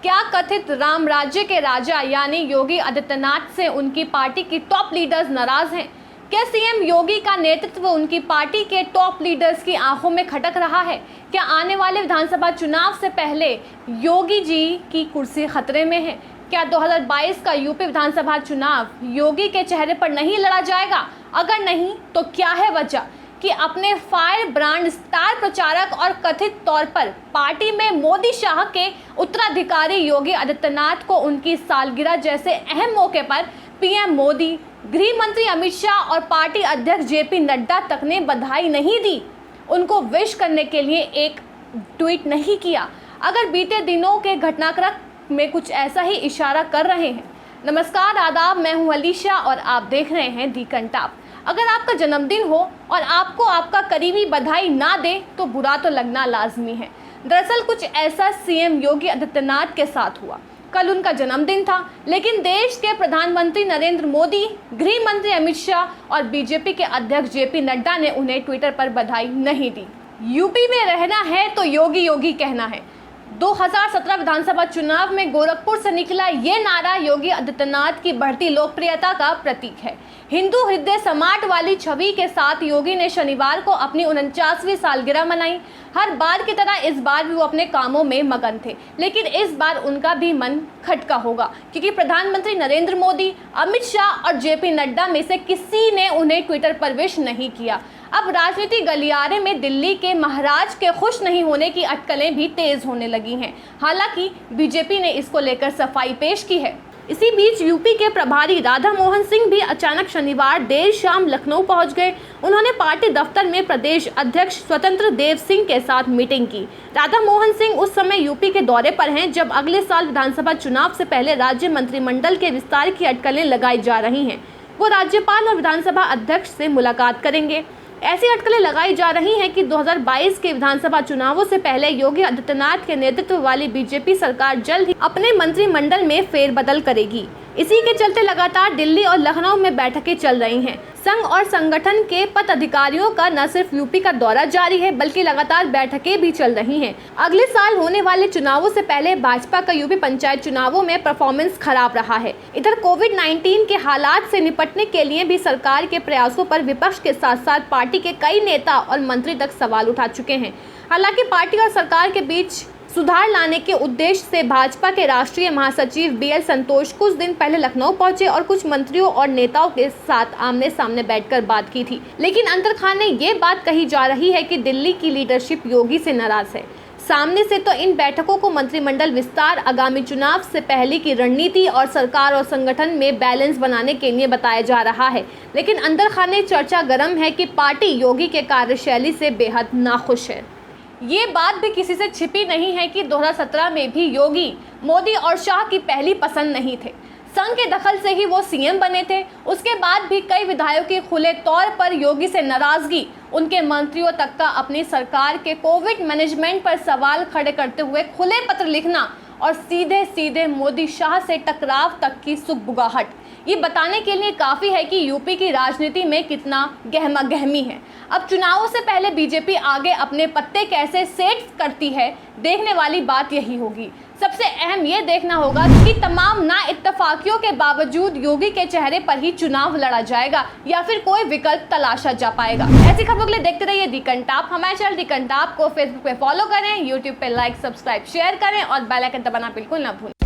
क्या कथित राम राज्य के राजा यानी योगी आदित्यनाथ से उनकी पार्टी की टॉप लीडर्स नाराज हैं? क्या सीएम योगी का नेतृत्व उनकी पार्टी के टॉप लीडर्स की आंखों में खटक रहा है? क्या आने वाले विधानसभा चुनाव से पहले योगी जी की कुर्सी खतरे में है? क्या 2022 का यूपी विधानसभा चुनाव योगी के चेहरे पर नहीं लड़ा जाएगा? अगर नहीं तो क्या है वजह कि अपने फायर ब्रांड स्टार प्रचारक और कथित तौर पर पार्टी में मोदी शाह के उत्तराधिकारी योगी आदित्यनाथ को उनकी सालगिरह जैसे अहम मौके पर पीएम मोदी, गृह मंत्री अमित शाह और पार्टी अध्यक्ष जेपी नड्डा तक ने बधाई नहीं दी, उनको विश करने के लिए एक ट्वीट नहीं किया? अगर बीते दिनों के घटनाक्रम में कुछ ऐसा ही इशारा कर रहे हैं। नमस्कार, आदाब, मैं हूं अलीशा और आप देख रहे हैं दी कंटाप। अगर आपका जन्मदिन हो और आपको आपका करीबी बधाई ना दे तो बुरा तो लगना लाजमी है। दरअसल कुछ ऐसा सीएम योगी आदित्यनाथ के साथ हुआ। कल उनका जन्मदिन था, लेकिन देश के प्रधानमंत्री नरेंद्र मोदी, गृह मंत्री अमित शाह और बीजेपी के अध्यक्ष जेपी नड्डा ने उन्हें ट्विटर पर बधाई नहीं दी। यूपी में रहना है तो योगी योगी कहना है। 2017 विधानसभा चुनाव में गोरखपुर से निकला ये नारा योगी आदित्यनाथ की बढ़ती लोकप्रियता का प्रतीक है। हिंदू हृदय समाट वाली छवि के साथ योगी ने शनिवार को अपनी 49वीं सालगिरह मनाई। हर बार की तरह इस बार भी वो अपने कामों में मगन थे, लेकिन इस बार उनका भी मन खटका होगा क्योंकि प्रधानमंत्री नरेंद्र मोदी, अमित शाह और जेपी नड्डा में से किसी ने उन्हें ट्विटर पर विश नहीं किया। अब राजनीति गलियारे में दिल्ली के महाराज के खुश नहीं होने की अटकलें भी तेज होने लगी हैं। हालांकि बीजेपी ने इसको लेकर सफाई पेश की है। इसी बीच यूपी के प्रभारी राधा मोहन सिंह भी अचानक शनिवार देर शाम लखनऊ पहुंच गए। उन्होंने पार्टी दफ्तर में प्रदेश अध्यक्ष स्वतंत्र देव सिंह के साथ मीटिंग की। राधा मोहन सिंह उस समय यूपी के दौरे पर हैं जब अगले साल विधानसभा चुनाव से पहले राज्य मंत्रिमंडल के विस्तार की अटकलें लगाई जा रही हैं। वो राज्यपाल और विधानसभा अध्यक्ष से मुलाकात करेंगे। ऐसी अटकलें लगाई जा रही हैं कि 2022 के विधानसभा चुनावों से पहले योगी आदित्यनाथ के नेतृत्व वाली बीजेपी सरकार जल्द ही अपने मंत्रिमंडल में फेरबदल करेगी। इसी के चलते लगातार दिल्ली और लखनऊ में बैठकें चल रही हैं। संघ और संगठन के पदाधिकारियों का न सिर्फ यूपी का दौरा जारी है बल्कि लगातार बैठकें भी चल रही हैं। अगले साल होने वाले चुनावों से पहले भाजपा का यूपी पंचायत चुनावों में परफॉर्मेंस खराब रहा है। इधर कोविड-19 के हालात से निपटने के लिए भी सरकार के प्रयासों पर विपक्ष के साथ साथ पार्टी के कई नेता और मंत्री तक सवाल उठा चुके हैं। हालांकि पार्टी और सरकार के बीच सुधार लाने के उद्देश्य से भाजपा के राष्ट्रीय महासचिव बीएल संतोष कुछ दिन पहले लखनऊ पहुंचे और कुछ मंत्रियों और नेताओं के साथ आमने सामने बैठकर बात की थी। लेकिन अंतर्खाने ये बात कही जा रही है कि दिल्ली की लीडरशिप योगी से नाराज है। सामने से तो इन बैठकों को मंत्रिमंडल विस्तार, आगामी चुनाव से पहले की रणनीति और सरकार और संगठन में बैलेंस बनाने के लिए बताया जा रहा है, लेकिन अंदरखाने चर्चा गर्म है कि पार्टी योगी के कार्यशैली से बेहद नाखुश है। ये बात भी किसी से छिपी नहीं है कि 2017 में भी योगी मोदी और शाह की पहली पसंद नहीं थे। संघ के दखल से ही वो सीएम बने थे। उसके बाद भी कई विधायकों की खुले तौर पर योगी से नाराजगी, उनके मंत्रियों तक का अपनी सरकार के कोविड मैनेजमेंट पर सवाल खड़े करते हुए खुले पत्र लिखना और सीधे सीधे मोदी शाह से टकराव तक की सुगबुगाहट, ये बताने के लिए काफ़ी है कि यूपी की राजनीति में कितना गहमा गहमी है। अब चुनावों से पहले बीजेपी आगे अपने पत्ते कैसे सेट करती है, देखने वाली बात यही होगी। सबसे अहम ये देखना होगा कि तमाम नाइत्तेफाकियों के बावजूद योगी के चेहरे पर ही चुनाव लड़ा जाएगा या फिर कोई विकल्प तलाशा जा पाएगा। ऐसी खबरों के लिए देखते रहिए दी कंटाप। हमारे चैनल दी कंटाप को फेसबुक पे फॉलो करें, यूट्यूब पे लाइक, सब्सक्राइब, शेयर करें और बेल आइकन दबाना बिल्कुल ना भूलें।